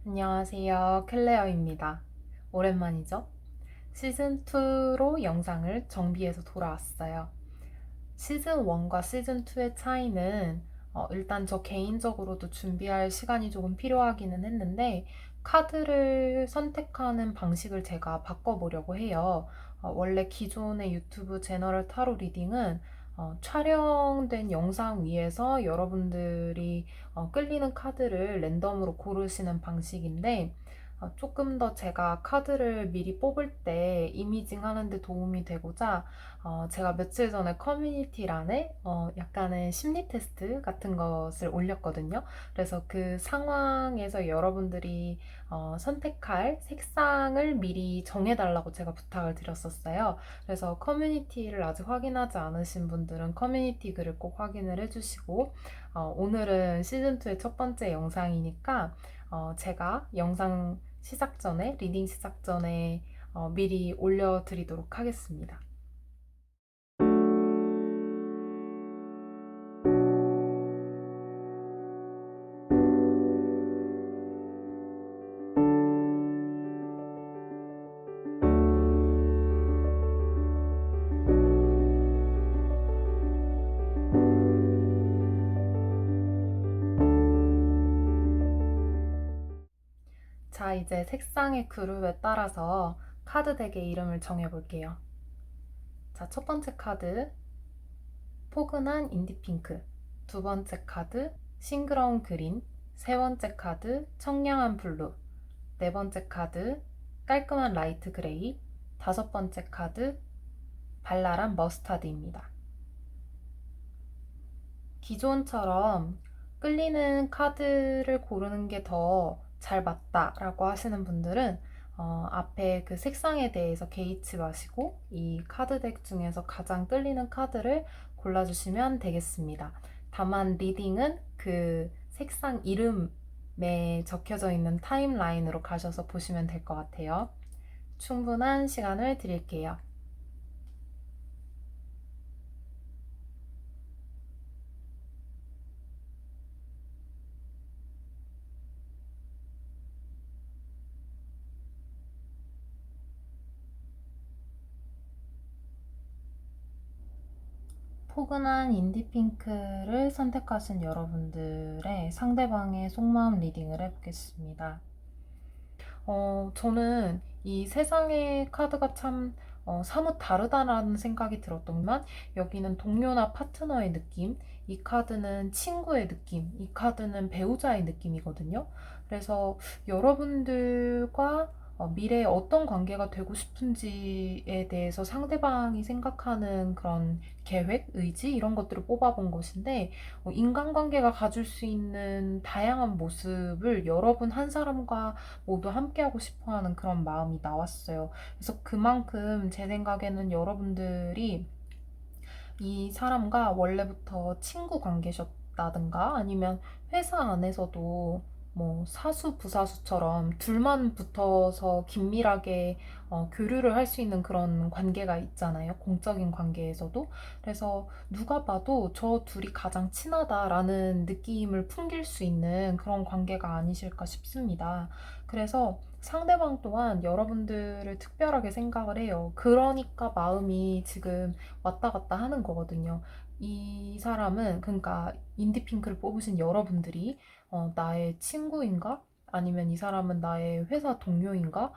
안녕하세요. 클레어입니다. 오랜만이죠? 시즌2로 영상을 정비해서 돌아왔어요. 시즌1과 시즌2의 차이는 일단 저 개인적으로도 준비할 시간이 조금 필요하기는 했는데 카드를 선택하는 방식을 제가 바꿔보려고 해요. 원래 기존의 유튜브 제너럴 타로 리딩은 촬영된 영상 위에서 여러분들이 끌리는 카드를 랜덤으로 고르시는 방식인데 조금 더 제가 카드를 미리 뽑을 때 이미징 하는데 도움이 되고자 제가 며칠 전에 커뮤니티란에 약간의 심리 테스트 같은 것을 올렸거든요. 그래서 그 상황에서 여러분들이 선택할 색상을 미리 정해달라고 제가 부탁을 드렸었어요. 그래서 커뮤니티를 아직 확인하지 않으신 분들은 커뮤니티 글을 꼭 확인을 해주시고 오늘은 시즌2의 첫 번째 영상이니까 제가 영상 시작 전에, 리딩 시작 전에 미리 올려드리도록 하겠습니다. 자, 이제 색상의 그룹에 따라서 카드 덱의 이름을 정해볼게요. 자, 첫 번째 카드, 포근한 인디핑크. 두 번째 카드, 싱그러운 그린. 세 번째 카드, 청량한 블루. 네 번째 카드, 깔끔한 라이트 그레이. 다섯 번째 카드, 발랄한 머스타드입니다. 기존처럼 끌리는 카드를 고르는 게 더 잘 맞다라고 하시는 분들은 앞에 그 색상에 대해서 개의치 마시고 이 카드 덱 중에서 가장 끌리는 카드를 골라주시면 되겠습니다. 다만 리딩은 그 색상 이름에 적혀져 있는 타임라인으로 가셔서 보시면 될 것 같아요. 충분한 시간을 드릴게요. 포근한 인디핑크를 선택하신 여러분들의 상대방의 속마음 리딩을 해보겠습니다. 저는 이 세상의 카드가 참 사뭇 다르다라는 생각이 들었더니만 여기는 동료나 파트너의 느낌, 이 카드는 친구의 느낌, 이 카드는 배우자의 느낌이거든요. 그래서 여러분들과 미래에 어떤 관계가 되고 싶은지에 대해서 상대방이 생각하는 그런 계획, 의지 이런 것들을 뽑아본 것인데 인간관계가 가질 수 있는 다양한 모습을 여러분 한 사람과 모두 함께하고 싶어 하는 그런 마음이 나왔어요. 그래서 그만큼 제 생각에는 여러분들이 이 사람과 원래부터 친구 관계셨다든가 아니면 회사 안에서도 뭐 사수 부사수처럼 둘만 붙어서 긴밀하게 교류를 할 수 있는 그런 관계가 있잖아요. 공적인 관계에서도. 그래서 누가 봐도 저 둘이 가장 친하다라는 느낌을 풍길 수 있는 그런 관계가 아니실까 싶습니다. 그래서 상대방 또한 여러분들을 특별하게 생각을 해요. 그러니까 마음이 지금 왔다 갔다 하는 거거든요. 이 사람은 그러니까 인디핑크를 뽑으신 여러분들이 나의 친구인가? 아니면 이 사람은 나의 회사 동료인가?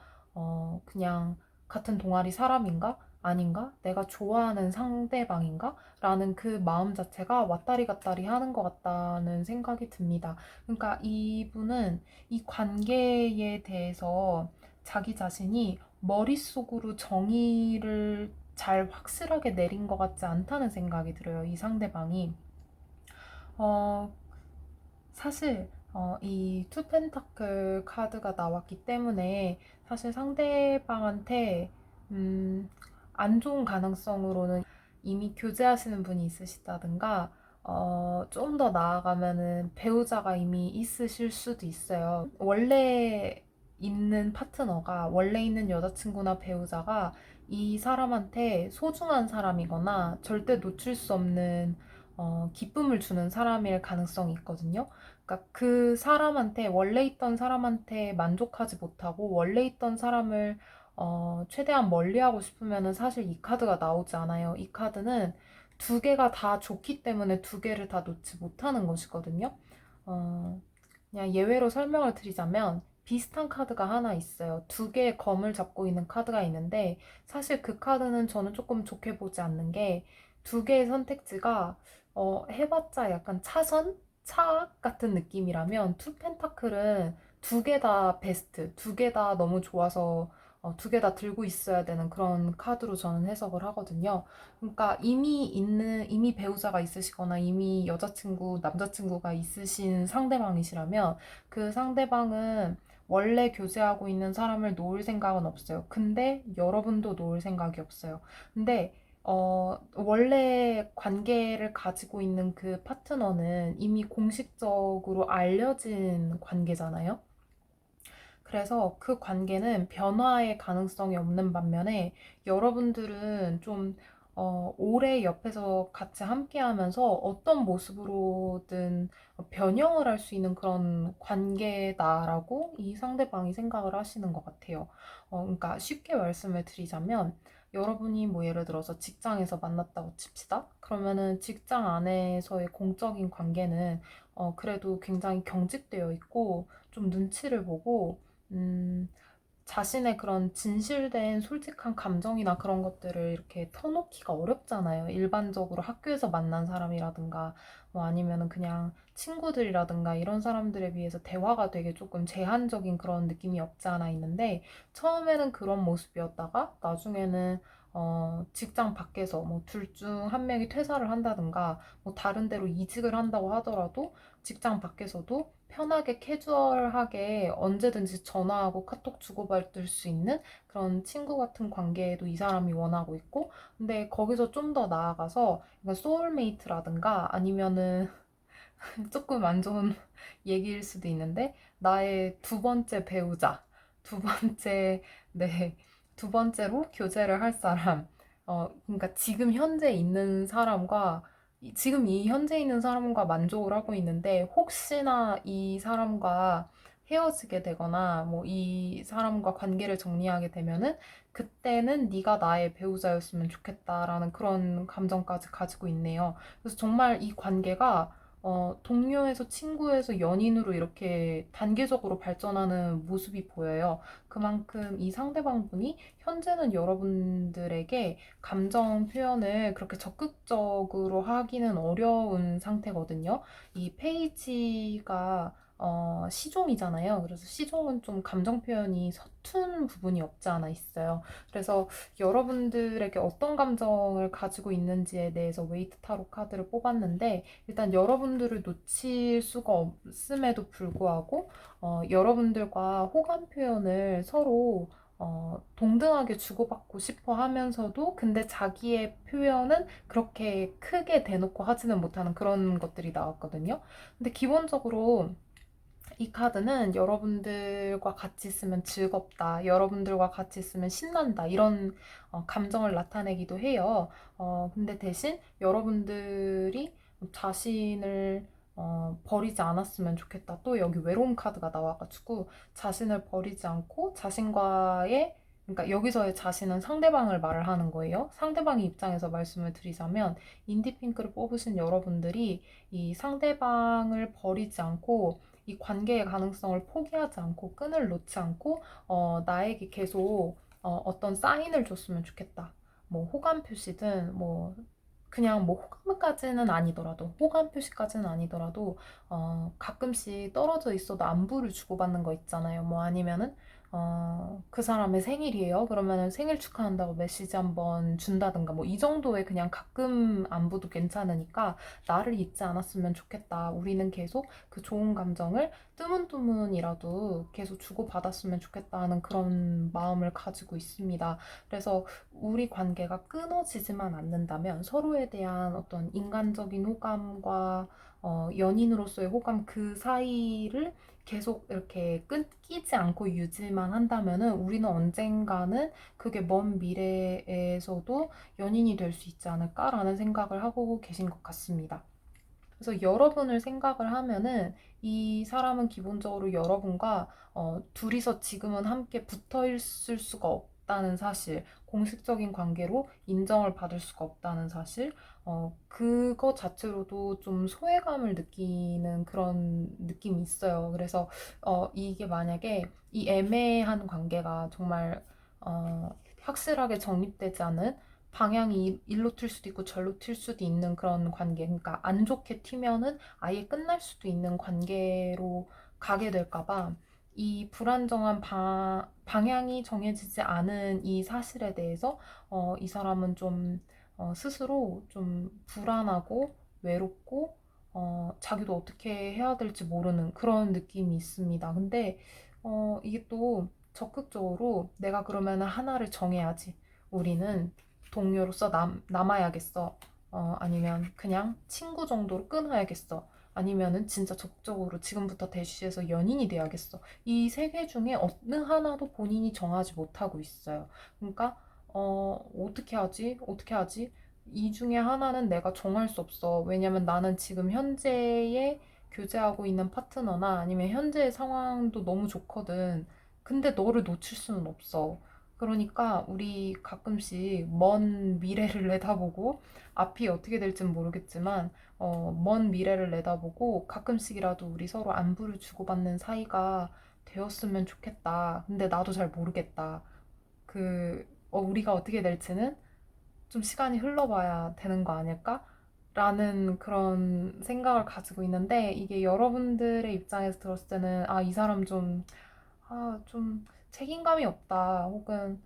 그냥 같은 동아리 사람인가? 아닌가? 내가 좋아하는 상대방인가? 라는 그 마음 자체가 왔다리 갔다리 하는 것 같다는 생각이 듭니다. 그러니까 이분은 이 관계에 대해서 자기 자신이 머릿속으로 정의를 잘 확실하게 내린 것 같지 않다는 생각이 들어요. 이 상대방이. 어, 사실 이 투펜타클 카드가 나왔기 때문에 사실 상대방한테 음, 안 좋은 가능성으로는 이미 교제하시는 분이 있으시다든가 좀 더 나아가면은 배우자가 이미 있으실 수도 있어요. 원래 있는 파트너가 원래 있는 여자친구나 배우자가 이 사람한테 소중한 사람이거나 절대 놓칠 수 없는 기쁨을 주는 사람일 가능성이 있거든요. 그러니까 그 사람한테 원래 있던 사람한테 만족하지 못하고 원래 있던 사람을 최대한 멀리하고 싶으면은 사실 이 카드가 나오지 않아요. 이 카드는 두 개가 다 좋기 때문에 두 개를 다 놓지 못하는 것이거든요. 어, 그냥 예외로 설명을 드리자면 비슷한 카드가 하나 있어요. 두 개의 검을 잡고 있는 카드가 있는데 사실 그 카드는 저는 조금 좋게 보지 않는 게 두 개의 선택지가 해봤자 약간 차선? 차악 같은 느낌이라면 투 펜타클은 두 개 다 베스트, 두 개 다 너무 좋아서 두 개 다 들고 있어야 되는 그런 카드로 저는 해석을 하거든요. 그러니까 이미 배우자가 있으시거나 이미 여자친구, 남자친구가 있으신 상대방이시라면 그 상대방은 원래 교제하고 있는 사람을 놓을 생각은 없어요. 근데 여러분도 놓을 생각이 없어요. 근데 원래 관계를 가지고 있는 그 파트너는 이미 공식적으로 알려진 관계잖아요. 그래서 그 관계는 변화의 가능성이 없는 반면에 여러분들은 좀 오래 옆에서 같이 함께 하면서 어떤 모습으로든 변형을 할 수 있는 그런 관계다라고 이 상대방이 생각을 하시는 것 같아요. 그러니까 쉽게 말씀을 드리자면 여러분이 뭐 예를 들어서 직장에서 만났다고 칩시다. 그러면은 직장 안에서의 공적인 관계는 그래도 굉장히 경직되어 있고 좀 눈치를 보고 음, 자신의 그런 진실된 솔직한 감정이나 그런 것들을 이렇게 터놓기가 어렵잖아요. 일반적으로 학교에서 만난 사람이라든가, 뭐 아니면은 그냥 친구들이라든가 이런 사람들에 비해서 대화가 되게 조금 제한적인 그런 느낌이 없지 않아 있는데, 처음에는 그런 모습이었다가, 나중에는 직장 밖에서 뭐 둘 중 한 명이 퇴사를 한다든가, 뭐 다른 데로 이직을 한다고 하더라도 직장 밖에서도 편하게 캐주얼하게 언제든지 전화하고 카톡 주고받을 수 있는 그런 친구 같은 관계도 이 사람이 원하고 있고, 근데 거기서 좀 더 나아가서 소울메이트라든가 아니면은 조금 안 좋은 얘기일 수도 있는데 나의 두 번째 배우자, 두 번째 네, 두 번째로 교제를 할 사람, 그러니까 지금 현재 있는 사람과 지금 이 현재 있는 사람과 만족을 하고 있는데 혹시나 이 사람과 헤어지게 되거나 뭐 이 사람과 관계를 정리하게 되면은 그때는 네가 나의 배우자였으면 좋겠다라는 그런 감정까지 가지고 있네요. 그래서 정말 이 관계가 동료에서 친구에서 연인으로 이렇게 단계적으로 발전하는 모습이 보여요. 그만큼 이 상대방 분이 현재는 여러분들에게 감정 표현을 그렇게 적극적으로 하기는 어려운 상태거든요. 이 페이지가 시종이잖아요. 그래서 시종은 좀 감정 표현이 서툰 부분이 없지 않아 있어요. 그래서 여러분들에게 어떤 감정을 가지고 있는지에 대해서 웨이트 타로 카드를 뽑았는데 일단 여러분들을 놓칠 수가 없음에도 불구하고 여러분들과 호감 표현을 서로 동등하게 주고받고 싶어 하면서도 근데 자기의 표현은 그렇게 크게 대놓고 하지는 못하는 그런 것들이 나왔거든요. 근데 기본적으로 이 카드는 여러분들과 같이 있으면 즐겁다, 여러분들과 같이 있으면 신난다, 이런 감정을 나타내기도 해요. 근데 대신 여러분들이 자신을 버리지 않았으면 좋겠다. 또 여기 외로운 카드가 나와가지고 자신을 버리지 않고 자신과의 그러니까 여기서의 자신은 상대방을 말을 하는 거예요. 상대방의 입장에서 말씀을 드리자면 인디핑크를 뽑으신 여러분들이 이 상대방을 버리지 않고 이 관계의 가능성을 포기하지 않고 끈을 놓지 않고 나에게 계속 어떤 사인을 줬으면 좋겠다. 뭐 호감 표시든 뭐 그냥 뭐 호감 표시까지는 아니더라도 가끔씩 떨어져 있어도 안부를 주고받는 거 있잖아요. 뭐 아니면은 그 사람의 생일이에요. 그러면은 생일 축하한다고 메시지 한번 준다든가 뭐 이 정도의 그냥 가끔 안부도 괜찮으니까 나를 잊지 않았으면 좋겠다. 우리는 계속 그 좋은 감정을 뜨문뜨문이라도 계속 주고받았으면 좋겠다 하는 그런 마음을 가지고 있습니다. 그래서 우리 관계가 끊어지지만 않는다면 서로에 대한 어떤 인간적인 호감과 연인으로서의 호감 그 사이를 계속 이렇게 끊기지 않고 유지만 한다면은 우리는 언젠가는 그게 먼 미래에서도 연인이 될 수 있지 않을까라는 생각을 하고 계신 것 같습니다. 그래서 여러분을 생각을 하면은 이 사람은 기본적으로 여러분과 둘이서 지금은 함께 붙어 있을 수가 없다는 사실, 공식적인 관계로 인정을 받을 수가 없다는 사실, 그거 자체로도 좀 소외감을 느끼는 그런 느낌이 있어요. 그래서 이게 만약에 이 애매한 관계가 정말 확실하게 정립되지 않은 방향이 일로 튈 수도 있고 절로 튈 수도 있는 그런 관계, 그러니까 안 좋게 튀면은 아예 끝날 수도 있는 관계로 가게 될까봐 이 불안정한 방향이 정해지지 않은 이 사실에 대해서 이 사람은 좀 스스로 좀 불안하고 외롭고 자기도 어떻게 해야 될지 모르는 그런 느낌이 있습니다. 근데 이게 또 적극적으로 내가 그러면 하나를 정해야지. 우리는 동료로서 남아야겠어. 아니면 그냥 친구 정도로 끊어야겠어. 아니면은 진짜 적극적으로 지금부터 대시해서 연인이 돼야겠어. 이 세 개 중에 어느 하나도 본인이 정하지 못하고 있어요. 그러니까 어떻게 하지? 어떻게 하지? 이 중에 하나는 내가 정할 수 없어. 왜냐면 나는 지금 현재의 교제하고 있는 파트너나 아니면 현재의 상황도 너무 좋거든. 근데 너를 놓칠 수는 없어. 그러니까 우리 가끔씩 먼 미래를 내다보고 앞이 어떻게 될지는 모르겠지만 먼 미래를 내다보고 가끔씩이라도 우리 서로 안부를 주고받는 사이가 되었으면 좋겠다. 근데 나도 잘 모르겠다. 우리가 어떻게 될지는 좀 시간이 흘러봐야 되는 거 아닐까? 라는 그런 생각을 가지고 있는데 이게 여러분들의 입장에서 들었을 때는 이 사람 좀 책임감이 없다 혹은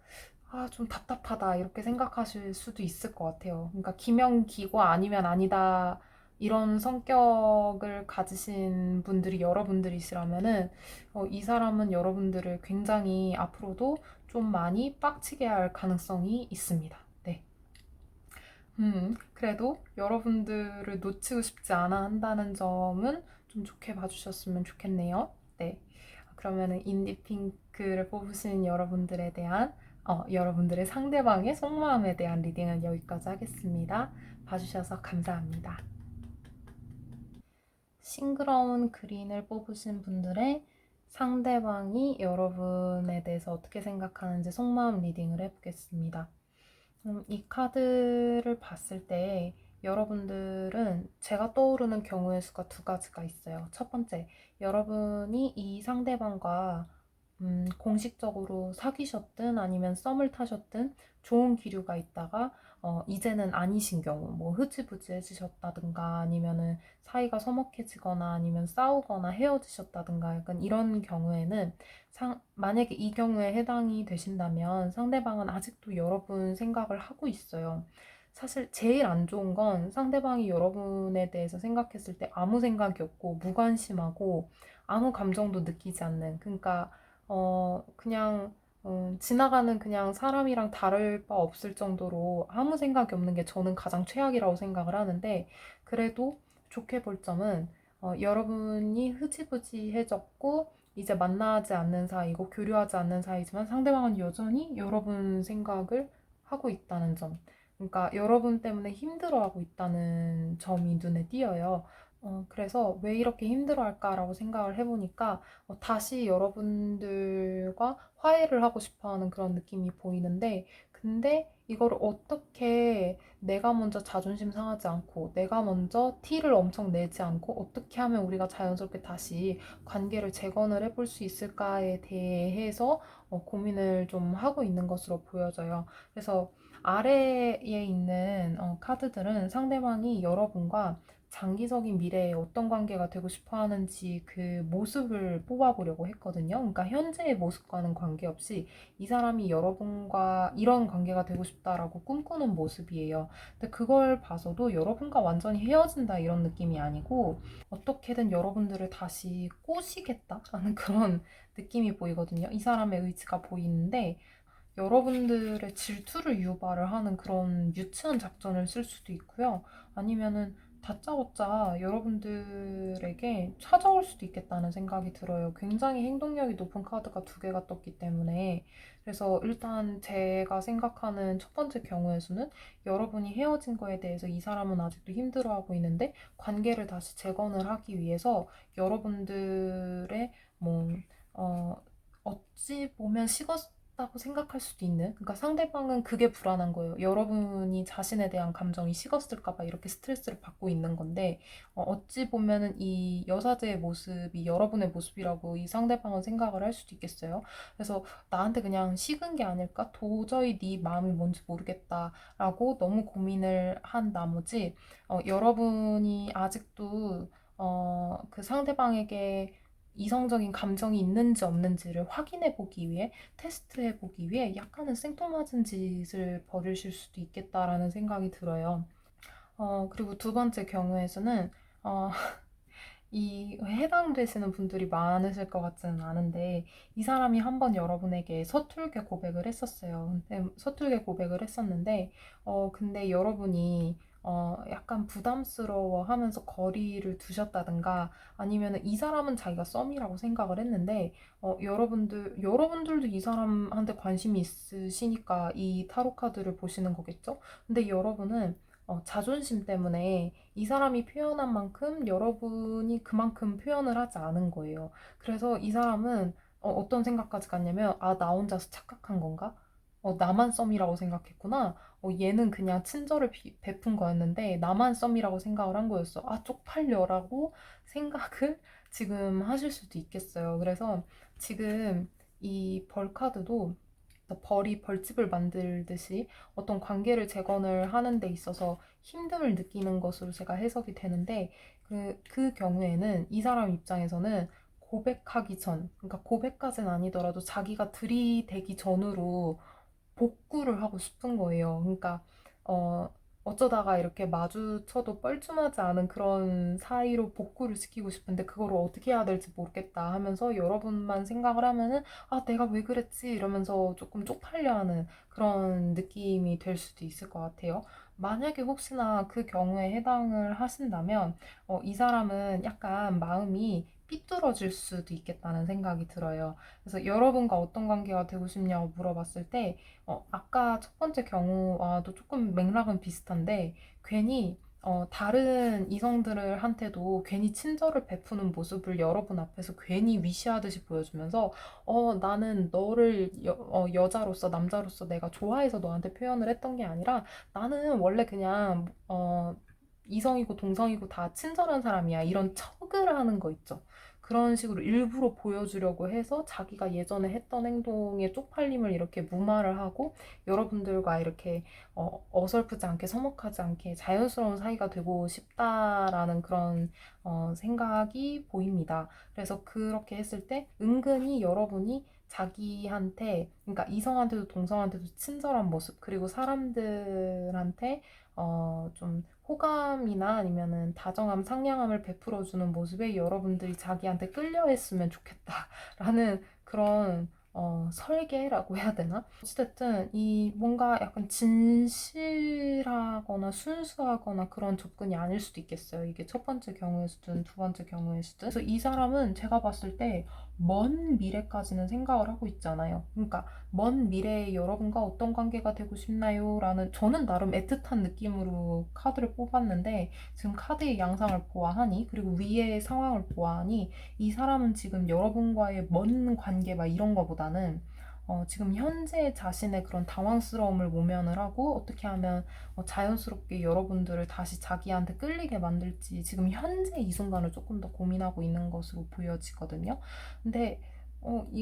좀 답답하다 이렇게 생각하실 수도 있을 것 같아요. 그러니까 기명기고 아니면 아니다 이런 성격을 가지신 분들이 여러분들이시라면은 이 사람은 여러분들을 굉장히 앞으로도 좀 많이 빡치게 할 가능성이 있습니다. 네. 그래도 여러분들을 놓치고 싶지 않아 한다는 점은 좀 좋게 봐주셨으면 좋겠네요. 네. 그러면은 인디핑크를 뽑으신 여러분들에 대한, 여러분들의 상대방의 속마음에 대한 리딩은 여기까지 하겠습니다. 봐주셔서 감사합니다. 싱그러운 그린을 뽑으신 분들의 상대방이 여러분에 대해서 어떻게 생각하는지 속마음 리딩을 해보겠습니다. 이 카드를 봤을 때 여러분들은 제가 떠오르는 경우의 수가 두 가지가 있어요. 첫 번째, 여러분이 이 상대방과 공식적으로 사귀셨든 아니면 썸을 타셨든 좋은 기류가 있다가 이제는 아니신 경우 뭐 흐지부지해지셨다든가 아니면은 사이가 서먹해지거나 아니면 싸우거나 헤어지셨다든가 약간 이런 경우에는 만약에 이 경우에 해당이 되신다면 상대방은 아직도 여러분 생각을 하고 있어요. 사실 제일 안 좋은 건 상대방이 여러분에 대해서 생각했을 때 아무 생각이 없고 무관심하고 아무 감정도 느끼지 않는 그러니까 그냥 지나가는 그냥 사람이랑 다를 바 없을 정도로 아무 생각이 없는 게 저는 가장 최악이라고 생각을 하는데 그래도 좋게 볼 점은 여러분이 흐지부지해졌고 이제 만나지 않는 사이고 교류하지 않는 사이지만 상대방은 여전히 여러분 생각을 하고 있다는 점. 그러니까 여러분 때문에 힘들어하고 있다는 점이 눈에 띄어요. 그래서 왜 이렇게 힘들어할까라고 생각을 해보니까 다시 여러분들과 화해를 하고 싶어 하는 그런 느낌이 보이는데, 근데 이거를 어떻게 내가 먼저 자존심 상하지 않고, 내가 먼저 티를 엄청 내지 않고, 어떻게 하면 우리가 자연스럽게 다시 관계를 재건을 해볼 수 있을까에 대해서 고민을 좀 하고 있는 것으로 보여져요. 그래서 아래에 있는 카드들은 상대방이 여러분과 장기적인 미래에 어떤 관계가 되고 싶어 하는지 그 모습을 뽑아보려고 했거든요. 그러니까 현재의 모습과는 관계없이 이 사람이 여러분과 이런 관계가 되고 싶다라고 꿈꾸는 모습이에요. 근데 그걸 봐서도 여러분과 완전히 헤어진다 이런 느낌이 아니고 어떻게든 여러분들을 다시 꼬시겠다라는 그런 느낌이 보이거든요. 이 사람의 의지가 보이는데 여러분들의 질투를 유발을 하는 그런 유치한 작전을 쓸 수도 있고요. 아니면은 다짜고짜 여러분들에게 찾아올 수도 있겠다는 생각이 들어요. 굉장히 행동력이 높은 카드가 두 개가 떴기 때문에. 그래서 일단 제가 생각하는 첫 번째 경우의 수는 여러분이 헤어진 거에 대해서 이 사람은 아직도 힘들어하고 있는데 관계를 다시 재건을 하기 위해서 여러분들의 뭐, 어, 어찌 보면 식었다고 생각할 수도 있는, 그러니까 상대방은 그게 불안한 거예요. 여러분이 자신에 대한 감정이 식었을까 봐 이렇게 스트레스를 받고 있는 건데, 어찌 보면은 이 여사제의 모습이 여러분의 모습이라고 이 상대방은 생각을 할 수도 있겠어요. 그래서 나한테 그냥 식은 게 아닐까? 도저히 네 마음이 뭔지 모르겠다라고 너무 고민을 한 나머지, 여러분이 아직도 그 상대방에게 이성적인 감정이 있는지 없는지를 확인해 보기 위해, 테스트해 보기 위해 약간은 생뚱맞은 짓을 벌이실 수도 있겠다라는 생각이 들어요. 그리고 두 번째 경우에서는, 어, 이 해당되시는 분들이 많으실 것 같지는 않은데, 이 사람이 한번 여러분에게 서툴게 고백을 했었어요. 근데 서툴게 고백을 했었는데, 근데 여러분이 약간 부담스러워 하면서 거리를 두셨다든가, 아니면 이 사람은 자기가 썸이라고 생각을 했는데, 여러분들도 이 사람한테 관심이 있으시니까 이 타로 카드를 보시는 거겠죠? 근데 여러분은 자존심 때문에 이 사람이 표현한 만큼 여러분이 그만큼 표현을 하지 않은 거예요. 그래서 이 사람은 어떤 생각까지 갔냐면, 아, 나 혼자서 착각한 건가? 나만 썸이라고 생각했구나. 얘는 그냥 친절을 베푼 거였는데 나만 썸이라고 생각을 한 거였어. 아, 쪽팔려라고 생각을 지금 하실 수도 있겠어요. 그래서 지금 이 벌카드도 벌이 벌집을 만들듯이 어떤 관계를 재건을 하는 데 있어서 힘듦을 느끼는 것으로 제가 해석이 되는데, 그 경우에는 이 사람 입장에서는 고백하기 전, 그러니까 고백까지는 아니더라도 자기가 들이대기 전으로 복구를 하고 싶은 거예요. 그러니까 어, 어쩌다가 이렇게 마주쳐도 뻘쭘하지 않은 그런 사이로 복구를 시키고 싶은데 그거를 어떻게 해야 될지 모르겠다 하면서 여러분만 생각을 하면은, 아, 내가 왜 그랬지 이러면서 조금 쪽팔려하는 그런 느낌이 될 수도 있을 것 같아요. 만약에 혹시나 그 경우에 해당을 하신다면, 이 사람은 약간 마음이 삐뚤어질 수도 있겠다는 생각이 들어요. 그래서 여러분과 어떤 관계가 되고 싶냐고 물어봤을 때, 아까 첫 번째 경우와도 조금 맥락은 비슷한데, 괜히 다른 이성들을 한테도 괜히 친절을 베푸는 모습을 여러분 앞에서 괜히 위시하듯이 보여주면서, 나는 너를 여자로서, 남자로서 내가 좋아해서 너한테 표현을 했던 게 아니라 나는 원래 그냥 이성이고 동성이고 다 친절한 사람이야, 이런 척을 하는 거 있죠. 그런 식으로 일부러 보여주려고 해서 자기가 예전에 했던 행동에 쪽팔림을 이렇게 무마를 하고 여러분들과 이렇게 어설프지 않게 서먹하지 않게 자연스러운 사이가 되고 싶다라는 그런 생각이 보입니다. 그래서 그렇게 했을 때 은근히 여러분이 자기한테, 그러니까 이성한테도 동성한테도 친절한 모습, 그리고 사람들한테 좀 호감이나 아니면은 다정함, 상냥함을 베풀어주는 모습에 여러분들이 자기한테 끌려했으면 좋겠다라는 그런 설계라고 해야 되나? 어쨌든 이 뭔가 약간 진실하거나 순수하거나 그런 접근이 아닐 수도 있겠어요. 이게 첫 번째 경우의 수든 두 번째 경우의 수든. 그래서 이 사람은 제가 봤을 때 먼 미래까지는 생각을 하고 있잖아요. 그러니까 먼 미래에 여러분과 어떤 관계가 되고 싶나요? 라는, 저는 나름 애틋한 느낌으로 카드를 뽑았는데, 지금 카드의 양상을 보아하니, 그리고 위의 상황을 보아하니, 이 사람은 지금 여러분과의 먼 관계 막 이런 거보다는 지금 현재 자신의 그런 당황스러움을 모면을 하고 어떻게 하면 자연스럽게 여러분들을 다시 자기한테 끌리게 만들지, 지금 현재 이 순간을 조금 더 고민하고 있는 것으로 보여지거든요. 근데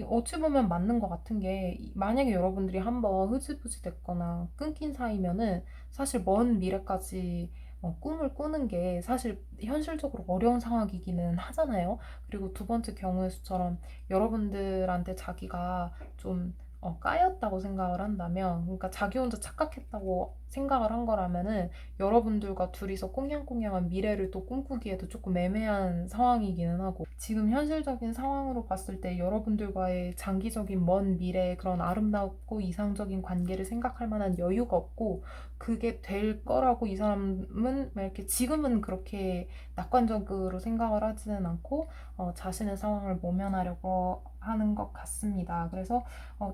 어찌 보면 맞는 것 같은 게, 만약에 여러분들이 한번 흐지부지 됐거나 끊긴 사이면은 사실 먼 미래까지 꿈을 꾸는 게 사실 현실적으로 어려운 상황이기는 하잖아요. 그리고 두 번째 경우의 수처럼 여러분들한테 자기가 좀 까였다고 생각을 한다면, 그러니까 자기 혼자 착각했다고 생각을 한 거라면은 여러분들과 둘이서 꽁냥꽁냥한 미래를 또 꿈꾸기에도 조금 애매한 상황이기는 하고, 지금 현실적인 상황으로 봤을 때 여러분들과의 장기적인 먼 미래의 그런 아름답고 이상적인 관계를 생각할 만한 여유가 없고, 그게 될 거라고 이 사람은 막 이렇게 지금은 그렇게 낙관적으로 생각을 하지는 않고 자신의 상황을 모면하려고 하는 것 같습니다. 그래서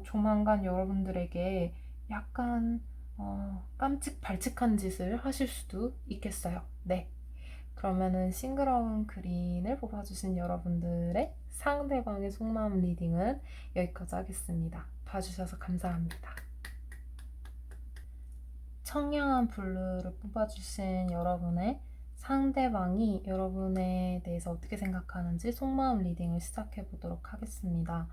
조만간 여러분들에게 약간 깜찍 발칙한 짓을 하실 수도 있겠어요. 네. 그러면은 싱그러운 그린을 뽑아주신 여러분들의 상대방의 속마음 리딩은 여기까지 하겠습니다. 봐주셔서 감사합니다. 청량한 블루를 뽑아주신 여러분의 상대방이 여러분에 대해서 어떻게 생각하는지 속마음 리딩을 시작해 보도록 하겠습니다.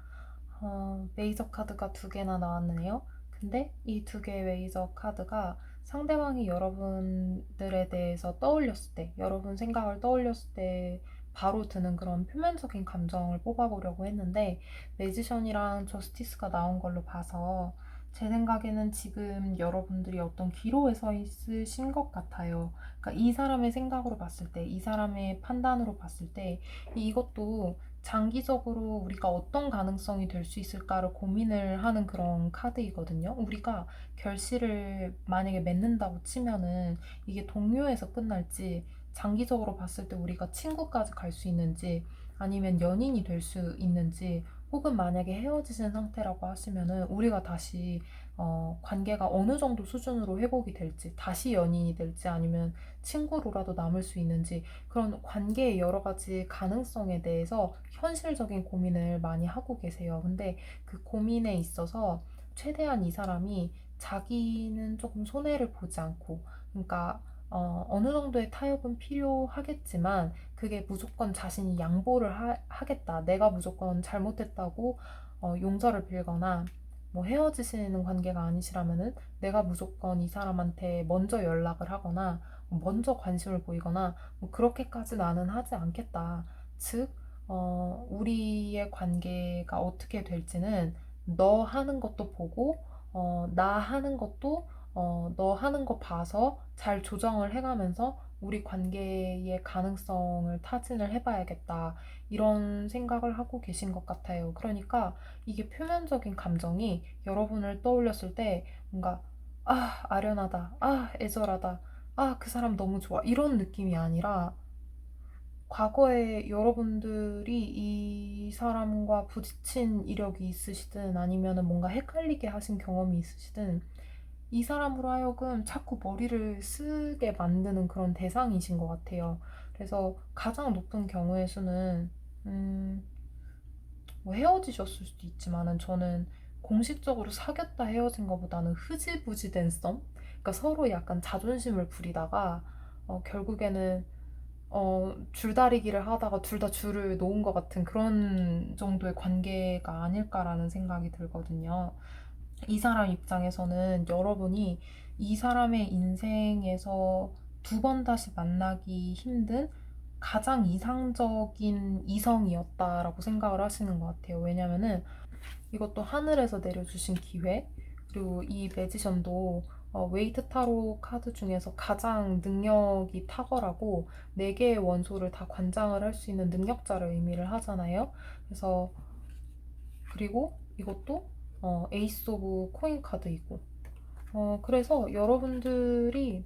메이저 카드가 두 개나 나왔네요. 근데 이 두 개의 메이저 카드가 상대방이 여러분들에 대해서 떠올렸을 때, 여러분 생각을 떠올렸을 때 바로 드는 그런 표면적인 감정을 뽑아보려고 했는데, 매지션이랑 저스티스가 나온 걸로 봐서 제 생각에는 지금 여러분들이 어떤 기로에 서 있으신 것 같아요. 그러니까 이 사람의 생각으로 봤을 때, 이 사람의 판단으로 봤을 때, 이것도 장기적으로 우리가 어떤 가능성이 될 수 있을까를 고민을 하는 그런 카드이거든요. 우리가 결실을 만약에 맺는다고 치면은 이게 동료에서 끝날지, 장기적으로 봤을 때 우리가 친구까지 갈 수 있는지, 아니면 연인이 될 수 있는지, 혹은 만약에 헤어지신 상태라고 하시면은 우리가 다시 관계가 어느 정도 수준으로 회복이 될지, 다시 연인이 될지, 아니면 친구로라도 남을 수 있는지, 그런 관계의 여러 가지 가능성에 대해서 현실적인 고민을 많이 하고 계세요. 근데 그 고민에 있어서 최대한 이 사람이 자기는 조금 손해를 보지 않고, 그러니까 어느 정도의 타협은 필요하겠지만 그게 무조건 자신이 양보를 하겠다. 내가 무조건 잘못했다고 용서를 빌거나, 뭐 헤어지시는 관계가 아니시라면은 내가 무조건 이 사람한테 먼저 연락을 하거나 먼저 관심을 보이거나 뭐 그렇게까지 나는 하지 않겠다. 즉, 우리의 관계가 어떻게 될지는 너 하는 것도 보고, 나 하는 것도 너 하는 거 봐서 잘 조정을 해가면서 우리 관계의 가능성을 타진을 해봐야겠다. 이런 생각을 하고 계신 것 같아요. 그러니까 이게 표면적인 감정이 여러분을 떠올렸을 때 뭔가 아련하다, 애절하다, 그 사람 너무 좋아, 이런 느낌이 아니라, 과거에 여러분들이 이 사람과 부딪힌 이력이 있으시든 아니면 뭔가 헷갈리게 하신 경험이 있으시든 이 사람으로 하여금 자꾸 머리를 쓰게 만드는 그런 대상이신 것 같아요. 그래서 가장 높은 경우의 수는 음, 뭐 헤어지셨을 수도 있지만은, 저는 공식적으로 사귀었다 헤어진 것보다는 흐지부지 된 썸? 그러니까 서로 약간 자존심을 부리다가 결국에는 줄다리기를 하다가 둘 다 줄을 놓은 것 같은 그런 정도의 관계가 아닐까라는 생각이 들거든요. 이 사람 입장에서는 여러분이 이 사람의 인생에서 두 번 다시 만나기 힘든 가장 이상적인 이성이었다라고 생각을 하시는 것 같아요. 왜냐면은 이것도 하늘에서 내려주신 기회, 그리고 이 매지션도 웨이트 타로 카드 중에서 가장 능력이 탁월하고 4개의 원소를 다 관장을 할 수 있는 능력자를 의미를 하잖아요. 그래서 그리고 이것도 에이스 오브 코인 카드이고, 그래서 여러분들이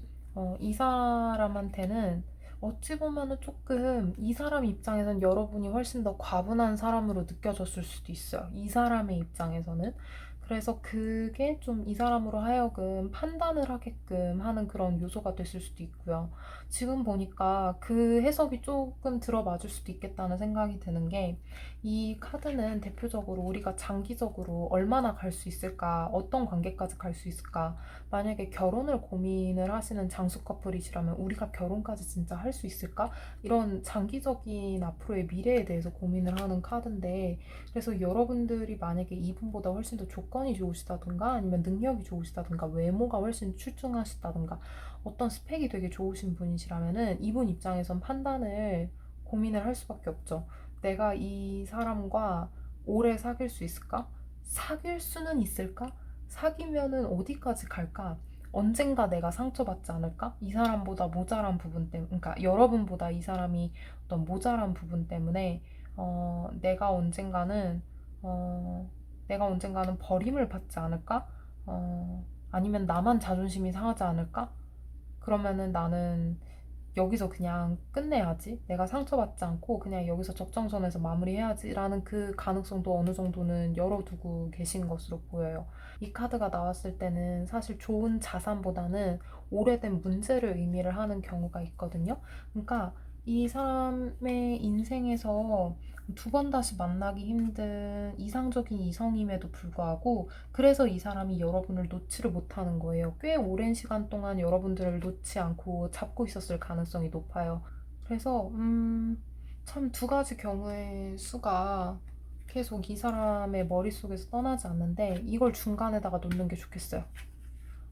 이 사람한테는 어찌 보면은 조금 이 사람 입장에선 여러분이 훨씬 더 과분한 사람으로 느껴졌을 수도 있어요. 이 사람의 입장에서는. 그래서 그게 좀 이 사람으로 하여금 판단을 하게끔 하는 그런 요소가 됐을 수도 있고요. 지금 보니까 그 해석이 조금 들어맞을 수도 있겠다는 생각이 드는 게, 이 카드는 대표적으로 우리가 장기적으로 얼마나 갈 수 있을까, 어떤 관계까지 갈 수 있을까, 만약에 결혼을 고민을 하시는 장수 커플이시라면 우리가 결혼까지 진짜 할 수 있을까? 이런 장기적인 앞으로의 미래에 대해서 고민을 하는 카드인데, 그래서 여러분들이 만약에 이분보다 훨씬 더 조건이 좋으시다든가, 아니면 능력이 좋으시다든가, 외모가 훨씬 출중하시다든가, 어떤 스펙이 되게 좋으신 분이시라면은 이분 입장에선 판단을 고민을 할 수밖에 없죠. 내가 이 사람과 오래 사귈 수 있을까? 사귈 수는 있을까? 사귀면은 어디까지 갈까? 언젠가 내가 상처받지 않을까? 이 사람보다 모자란 부분 때문에, 그러니까 여러분보다 이 사람이 어떤 모자란 부분 때문에, 어, 내가 언젠가는, 어, 내가 언젠가는 버림을 받지 않을까? 아니면 나만 자존심이 상하지 않을까? 그러면은 나는 여기서 그냥 끝내야지. 내가 상처받지 않고 그냥 여기서 적정선에서 마무리해야지라는 그 가능성도 어느 정도는 열어두고 계신 것으로 보여요. 이 카드가 나왔을 때는 사실 좋은 자산보다는 오래된 문제를 의미를 하는 경우가 있거든요. 그러니까 이 사람의 인생에서 두 번 다시 만나기 힘든 이상적인 이성임에도 불구하고 그래서 이 사람이 여러분을 놓지를 못하는 거예요. 꽤 오랜 시간 동안 여러분들을 놓지 않고 잡고 있었을 가능성이 높아요. 그래서 참 두 가지 경우의 수가 계속 이 사람의 머릿속에서 떠나지 않는데 이걸 중간에다가 놓는 게 좋겠어요.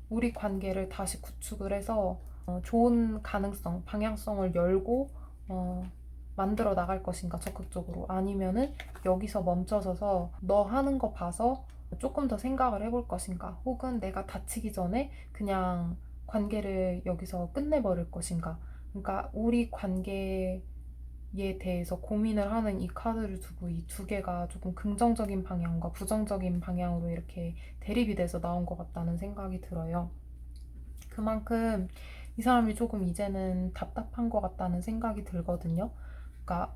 우리 관계를 다시 구축을 해서 좋은 가능성, 방향성을 열고 어, 만들어 나갈 것인가 적극적으로 아니면은 여기서 멈춰서서 너 하는 거 봐서 조금 더 생각을 해볼 것인가 혹은 내가 다치기 전에 그냥 관계를 여기서 끝내버릴 것인가 그러니까 우리 관계에 대해서 고민을 하는 이 카드를 두고 이 두 개가 조금 긍정적인 방향과 부정적인 방향으로 이렇게 대립이 돼서 나온 것 같다는 생각이 들어요. 그만큼 이 사람이 조금 이제는 답답한 것 같다는 생각이 들거든요. 그러니까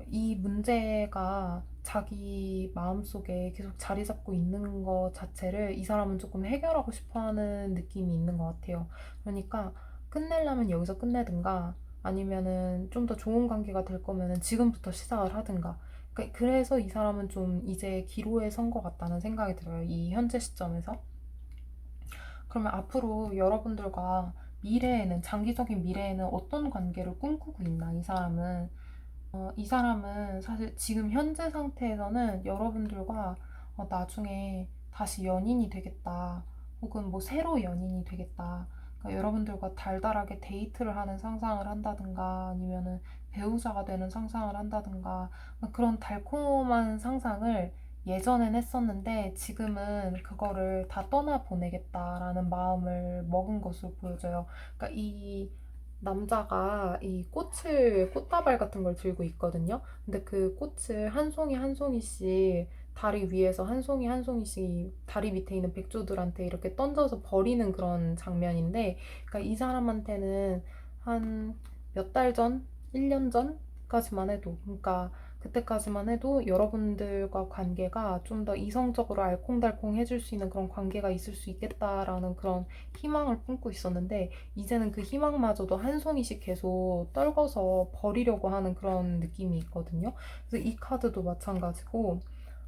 이 문제가 자기 마음속에 계속 자리 잡고 있는 것 자체를 이 사람은 조금 해결하고 싶어 하는 느낌이 있는 것 같아요. 그러니까 끝내려면 여기서 끝내든가 아니면은 좀 더 좋은 관계가 될 거면은 지금부터 시작을 하든가. 그래서 이 사람은 좀 이제 기로에 선 것 같다는 생각이 들어요. 이 현재 시점에서. 그러면 앞으로 여러분들과 미래에는, 장기적인 미래에는 어떤 관계를 꿈꾸고 있나, 이 사람은. 이 사람은 사실 지금 현재 상태에서는 여러분들과 나중에 다시 연인이 되겠다. 혹은 뭐 새로 연인이 되겠다. 그러니까 여러분들과 달달하게 데이트를 하는 상상을 한다든가 아니면은 배우자가 되는 상상을 한다든가 그런 달콤한 상상을 예전엔 했었는데 지금은 그거를 다 떠나보내겠다라는 마음을 먹은 것으로 보여져요. 그러니까 이 남자가 이 꽃다발 같은 걸 들고 있거든요. 근데 그 꽃을 한 송이 한 송이씩 다리 위에서 한 송이 한 송이씩 다리 밑에 있는 백조들한테 이렇게 던져서 버리는 그런 장면인데, 그러니까 이 사람한테는 한 몇 달 전, 1년 전까지만 해도, 그러니까 그때까지만 해도 여러분들과 관계가 좀 더 이성적으로 알콩달콩 해줄 수 있는 그런 관계가 있을 수 있겠다라는 그런 희망을 품고 있었는데, 이제는 그 희망마저도 한 송이씩 계속 떨궈서 버리려고 하는 그런 느낌이 있거든요. 그래서 이 카드도 마찬가지고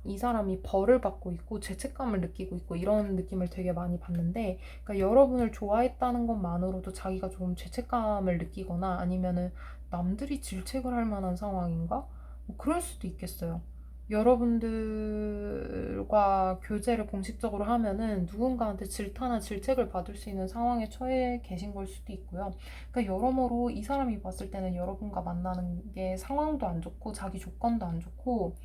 이 사람이 벌을 받고 있고 죄책감을 느끼고 있고 이런 느낌을 되게 많이 받는데, 그러니까 여러분을 좋아했다는 것만으로도 자기가 좀 죄책감을 느끼거나 아니면은 남들이 질책을 할 만한 상황인가? 뭐 그럴 수도 있겠어요. 여러분들과 교제를 공식적으로 하면은 누군가한테 질타나 질책을 받을 수 있는 상황에 처해 계신 걸 수도 있고요. 그러니까 여러모로 이 사람이 봤을 때는 여러분과 만나는 게 상황도 안 좋고 자기 조건도 안 좋고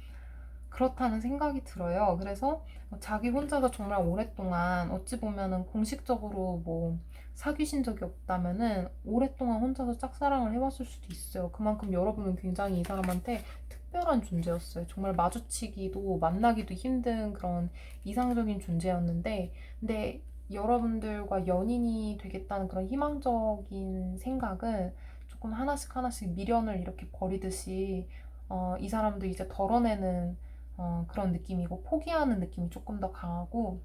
그렇다는 생각이 들어요. 그래서 자기 혼자서 정말 오랫동안 어찌 보면은 공식적으로 뭐 사귀신 적이 없다면은 오랫동안 혼자서 짝사랑을 해봤을 수도 있어요. 그만큼 여러분은 굉장히 이 사람한테 특별한 존재였어요. 정말 마주치기도 만나기도 힘든 그런 이상적인 존재였는데, 근데 여러분들과 연인이 되겠다는 그런 희망적인 생각은 조금 하나씩 하나씩 미련을 이렇게 버리듯이 이 사람도 이제 덜어내는 그런 느낌이고 포기하는 느낌이 조금 더 강하고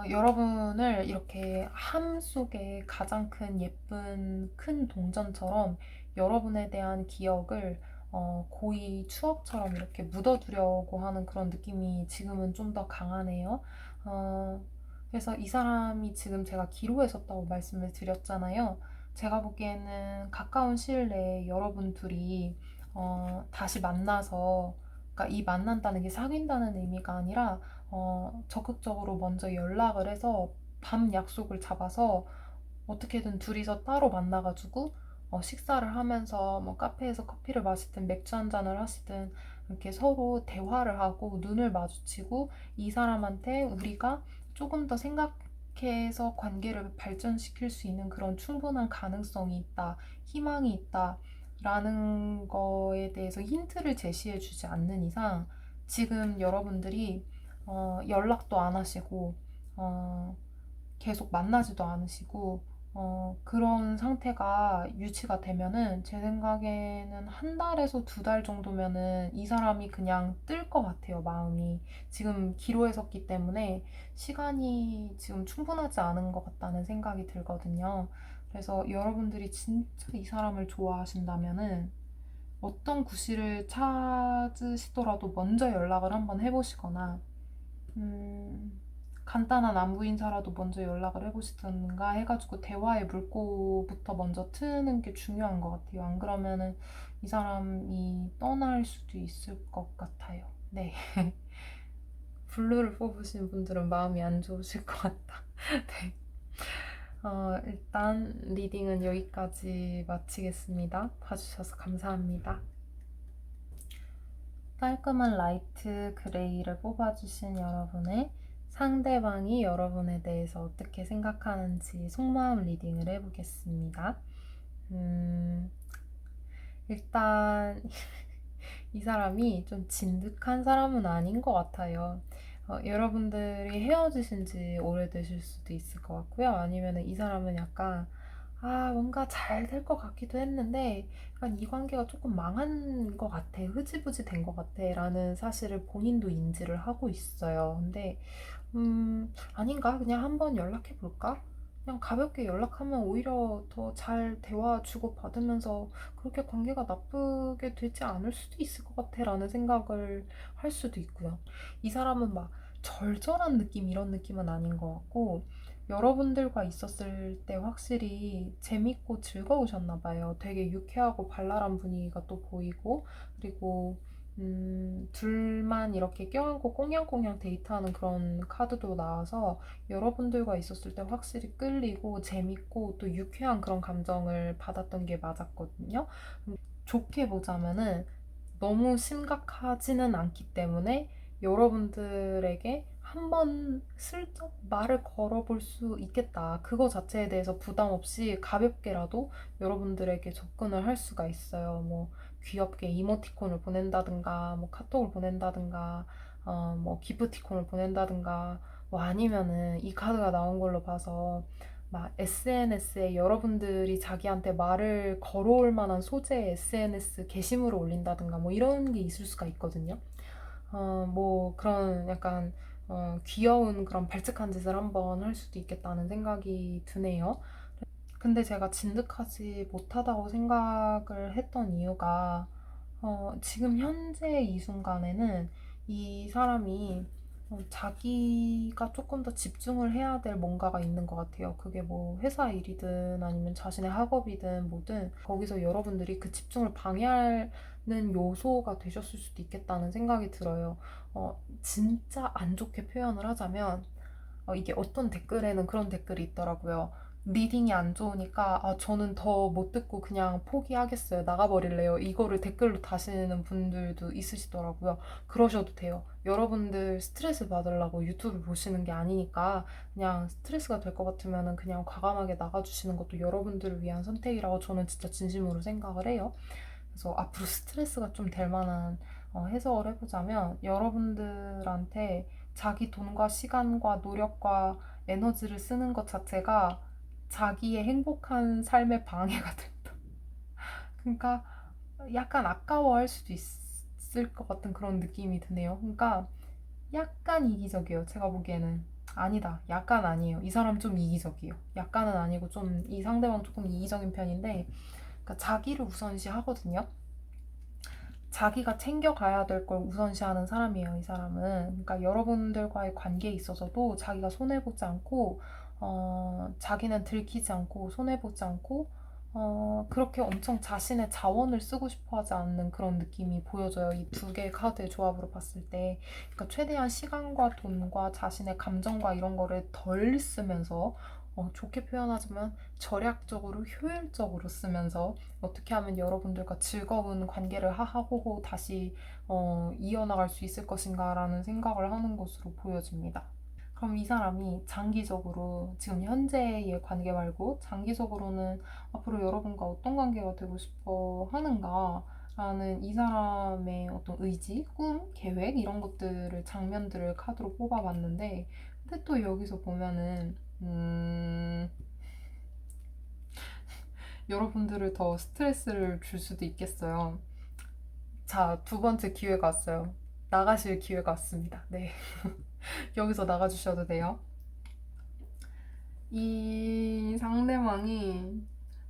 여러분을 이렇게 함 속에 가장 큰 예쁜 큰 동전처럼 여러분에 대한 기억을 고이 추억처럼 이렇게 묻어두려고 하는 그런 느낌이 지금은 좀 더 강하네요. 어, 그래서 이 사람이 지금 제가 기로에 섰다고 말씀을 드렸잖아요. 제가 보기에는 가까운 시일 내에 여러분 둘이 다시 만나서, 그러니까 이 만난다는 게 사귄다는 의미가 아니라 적극적으로 먼저 연락을 해서 밤 약속을 잡아서 어떻게든 둘이서 따로 만나가지고 식사를 하면서 뭐 카페에서 커피를 마시든 맥주 한 잔을 하시든 이렇게 서로 대화를 하고 눈을 마주치고 이 사람한테 우리가 조금 더 생각해서 관계를 발전시킬 수 있는 그런 충분한 가능성이 있다, 희망이 있다, 라는 거에 대해서 힌트를 제시해 주지 않는 이상 지금 여러분들이 연락도 안 하시고 어, 계속 만나지도 않으시고 그런 상태가 유지가 되면은 제 생각에는 한 달에서 두 달 정도면은 이 사람이 그냥 뜰 것 같아요, 마음이. 지금 기로에 섰기 때문에 시간이 지금 충분하지 않은 것 같다는 생각이 들거든요. 그래서 여러분들이 진짜 이 사람을 좋아하신다면은 어떤 구실을 찾으시더라도 먼저 연락을 한번 해보시거나 음, 간단한 안부 인사라도 먼저 연락을 해보시든가 해가지고 대화의 물꼬부터 먼저 트는 게 중요한 것 같아요. 안 그러면은 이 사람이 떠날 수도 있을 것 같아요. 네. 블루를 뽑으신 분들은 마음이 안 좋으실 것 같다. 네. 일단 리딩은 여기까지 마치겠습니다. 봐주셔서 감사합니다. 깔끔한 라이트 그레이를 뽑아주신 여러분의 상대방이 여러분에 대해서 어떻게 생각하는지 속마음 리딩을 해보겠습니다. 음, 일단 이 사람이 좀 진득한 사람은 아닌 것 같아요. 여러분들이 헤어지신 지 오래되실 수도 있을 것 같고요. 아니면 이 사람은 약간 뭔가 잘 될 것 같기도 했는데 약간 이 관계가 조금 망한 것 같아. 흐지부지 된 것 같아. 라는 사실을 본인도 인지를 하고 있어요. 근데 아닌가? 그냥 한번 연락해 볼까? 그냥 가볍게 연락하면 오히려 더 잘 대화 주고받으면서 그렇게 관계가 나쁘게 되지 않을 수도 있을 것 같아 라는 생각을 할 수도 있고요. 이 사람은 막 절절한 느낌 이런 느낌은 아닌 것 같고 여러분들과 있었을 때 확실히 재밌고 즐거우셨나 봐요. 되게 유쾌하고 발랄한 분위기가 또 보이고 그리고 둘만 이렇게 껴안고 꽁냥꽁냥 데이트하는 그런 카드도 나와서 여러분들과 있었을 때 확실히 끌리고 재밌고 또 유쾌한 그런 감정을 받았던 게 맞았거든요. 좋게 보자면은 너무 심각하지는 않기 때문에 여러분들에게 한번 슬쩍 말을 걸어볼 수 있겠다. 그거 자체에 대해서 부담 없이 가볍게라도 여러분들에게 접근을 할 수가 있어요. 뭐 귀엽게 이모티콘을 보낸다든가, 뭐 카톡을 보낸다든가, 뭐 기프티콘을 보낸다든가, 뭐 아니면은 이 카드가 나온 걸로 봐서 막 SNS에 여러분들이 자기한테 말을 걸어올 만한 소재의 SNS 게시물을 올린다든가 뭐 이런 게 있을 수가 있거든요. 뭐 그런 약간 귀여운 그런 발칙한 짓을 한번 할 수도 있겠다는 생각이 드네요. 근데 제가 진득하지 못하다고 생각을 했던 이유가 지금 현재 이 순간에는 이 사람이 자기가 조금 더 집중을 해야 될 뭔가가 있는 것 같아요. 그게 뭐 회사 일이든 아니면 자신의 학업이든 뭐든 거기서 여러분들이 그 집중을 방해하는 요소가 되셨을 수도 있겠다는 생각이 들어요. 진짜 안 좋게 표현을 하자면 이게 어떤 댓글에는 그런 댓글이 있더라고요. 리딩이 안 좋으니까 저는 더 못 듣고 그냥 포기하겠어요. 나가버릴래요. 이거를 댓글로 다시는 분들도 있으시더라고요. 그러셔도 돼요. 여러분들 스트레스 받으려고 유튜브 보시는 게 아니니까 그냥 스트레스가 될 것 같으면 그냥 과감하게 나가주시는 것도 여러분들을 위한 선택이라고 저는 진짜 진심으로 생각을 해요. 그래서 앞으로 스트레스가 좀 될 만한 해석을 해보자면 여러분들한테 자기 돈과 시간과 노력과 에너지를 쓰는 것 자체가 자기의 행복한 삶의 방해가 된다. 그러니까 약간 아까워할 수도 있을 것 같은 그런 느낌이 드네요. 그러니까 약간 이기적이에요. 제가 보기에는. 아니다. 약간 아니에요. 이 사람 좀 이기적이에요. 약간은 아니고 좀 이 상대방 조금 이기적인 편인데 그러니까 자기를 우선시 하거든요. 자기가 챙겨가야 될 걸 우선시하는 사람이에요, 이 사람은. 그러니까 여러분들과의 관계에 있어서도 자기가 손해보지 않고, 자기는 들키지 않고, 손해보지 않고, 그렇게 엄청 자신의 자원을 쓰고 싶어 하지 않는 그런 느낌이 보여져요. 이 두 개의 카드의 조합으로 봤을 때. 그러니까 최대한 시간과 돈과 자신의 감정과 이런 거를 덜 쓰면서, 좋게 표현하자면 절약적으로 효율적으로 쓰면서 어떻게 하면 여러분들과 즐거운 관계를 하고 다시 이어나갈 수 있을 것인가라는 생각을 하는 것으로 보여집니다. 그럼 이 사람이 장기적으로 지금 현재의 관계 말고 장기적으로는 앞으로 여러분과 어떤 관계가 되고 싶어 하는가 라는 이 사람의 어떤 의지, 꿈, 계획 이런 것들을 장면들을 카드로 뽑아봤는데 근데 또 여기서 보면은 여러분들을 더 스트레스를 줄 수도 있겠어요. 자, 두 번째 기회가 왔어요. 나가실 기회가 왔습니다. 네. 여기서 나가주셔도 돼요. 이 상대방이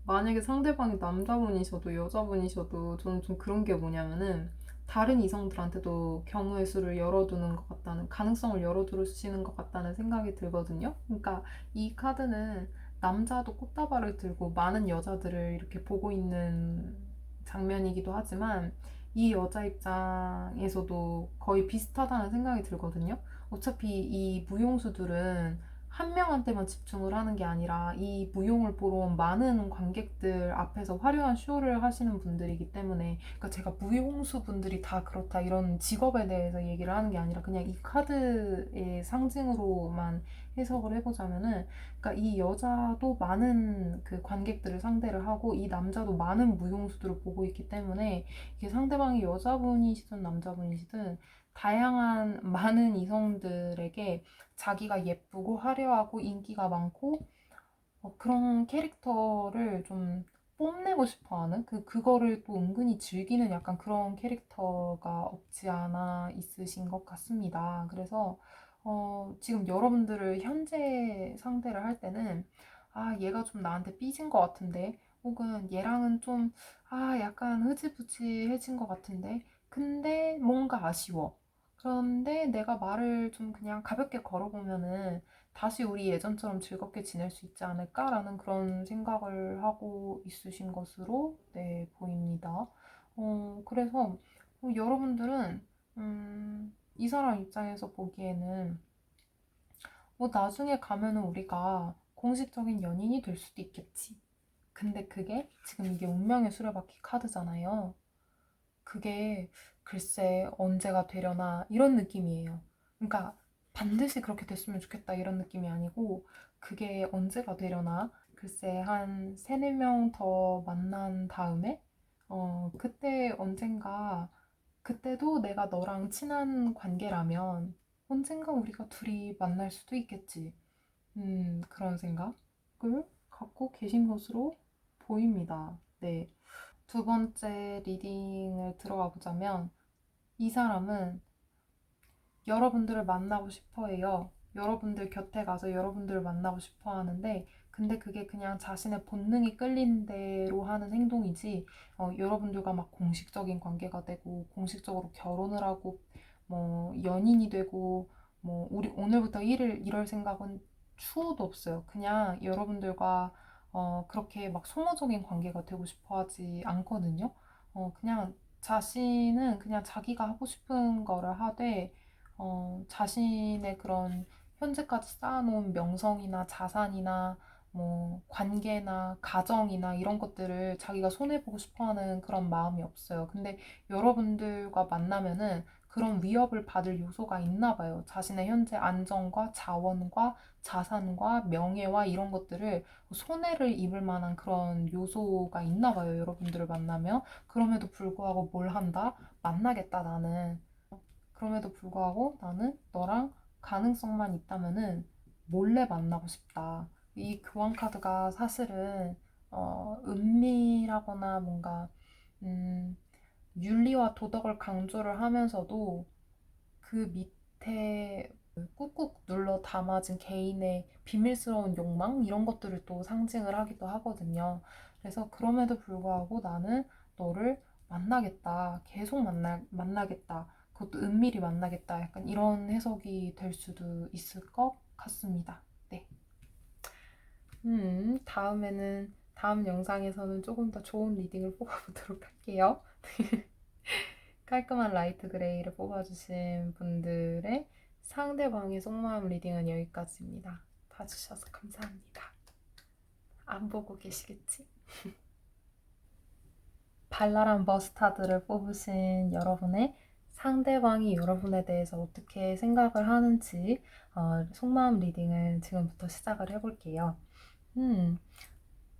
만약에 상대방이 남자분이셔도 여자분이셔도 저는 좀 그런 게 뭐냐면은 다른 이성들한테도 경우의 수를 열어두는 것 같다는 가능성을 열어두시는 것 같다는 생각이 들거든요. 그러니까 이 카드는 남자도 꽃다발을 들고 많은 여자들을 이렇게 보고 있는 장면이기도 하지만 이 여자 입장에서도 거의 비슷하다는 생각이 들거든요. 어차피 이 무용수들은 한 명한테만 집중을 하는 게 아니라 이 무용을 보러 온 많은 관객들 앞에서 화려한 쇼를 하시는 분들이기 때문에 그러니까 제가 무용수 분들이 다 그렇다 이런 직업에 대해서 얘기를 하는 게 아니라 그냥 이 카드의 상징으로만 해석을 해보자면은 그러니까 이 여자도 많은 그 관객들을 상대를 하고 이 남자도 많은 무용수들을 보고 있기 때문에 이게 상대방이 여자분이시든 남자분이시든 다양한 많은 이성들에게 자기가 예쁘고 화려하고 인기가 많고 그런 캐릭터를 좀 뽐내고 싶어 하는 그거를 또 은근히 즐기는 약간 그런 캐릭터가 없지 않아 있으신 것 같습니다. 그래서 지금 여러분들을 현재 상대를 할 때는 아, 얘가 좀 나한테 삐진 것 같은데 혹은 얘랑은 좀 약간 흐지부지해진 것 같은데 근데 뭔가 아쉬워. 그런데 내가 말을 좀 그냥 가볍게 걸어보면은 다시 우리 예전처럼 즐겁게 지낼 수 있지 않을까라는 그런 생각을 하고 있으신 것으로 네, 보입니다. 그래서 여러분들은 이 사람 입장에서 보기에는 뭐 나중에 가면은 우리가 공식적인 연인이 될 수도 있겠지. 근데 그게 지금 이게 운명의 수레바퀴 카드잖아요. 그게 글쎄 언제가 되려나 이런 느낌이에요. 그러니까 반드시 그렇게 됐으면 좋겠다 이런 느낌이 아니고 그게 언제가 되려나 글쎄 한 세네 명 더 만난 다음에 그때 언젠가 그때도 내가 너랑 친한 관계라면 언젠가 우리가 둘이 만날 수도 있겠지. 그런 생각을 갖고 계신 것으로 보입니다. 네. 두 번째 리딩을 들어가 보자면 이 사람은 여러분들을 만나고 싶어 해요. 여러분들 곁에 가서 여러분들을 만나고 싶어 하는데 근데 그게 그냥 자신의 본능이 끌린 대로 하는 행동이지 여러분들과 막 공식적인 관계가 되고 공식적으로 결혼을 하고 뭐 연인이 되고 뭐 우리 오늘부터 일을 이럴 생각은 추호도 없어요. 그냥 여러분들과 그렇게 막 소모적인 관계가 되고 싶어 하지 않거든요. 그냥 자신은 그냥 자기가 하고 싶은 거를 하되 자신의 그런 현재까지 쌓아놓은 명성이나 자산이나 뭐 관계나 가정이나 이런 것들을 자기가 손해보고 싶어하는 그런 마음이 없어요. 근데 여러분들과 만나면은 그런 위협을 받을 요소가 있나 봐요. 자신의 현재 안정과 자원과 자산과 명예와 이런 것들을 손해를 입을 만한 그런 요소가 있나 봐요. 여러분들을 만나면. 그럼에도 불구하고 뭘 한다? 만나겠다, 나는. 그럼에도 불구하고 나는 너랑 가능성만 있다면은 몰래 만나고 싶다. 이 교환 카드가 사실은 은밀하거나 뭔가 음, 윤리와 도덕을 강조를 하면서도 그 밑에 꾹꾹 눌러 담아진 개인의 비밀스러운 욕망 이런 것들을 또 상징을 하기도 하거든요. 그래서 그럼에도 불구하고 나는 너를 만나겠다. 계속 만나겠다. 그것도 은밀히 만나겠다. 약간 이런 해석이 될 수도 있을 것 같습니다. 네. 다음 영상에서는 조금 더 좋은 리딩을 뽑아보도록 할게요. 깔끔한 라이트 그레이를 뽑아주신 분들의 상대방의 속마음 리딩은 여기까지입니다. 봐주셔서 감사합니다. 안 보고 계시겠지? 발랄한 머스타드를 뽑으신 여러분의 상대방이 여러분에 대해서 어떻게 생각을 하는지 속마음 리딩을 지금부터 시작을 해볼게요. 음,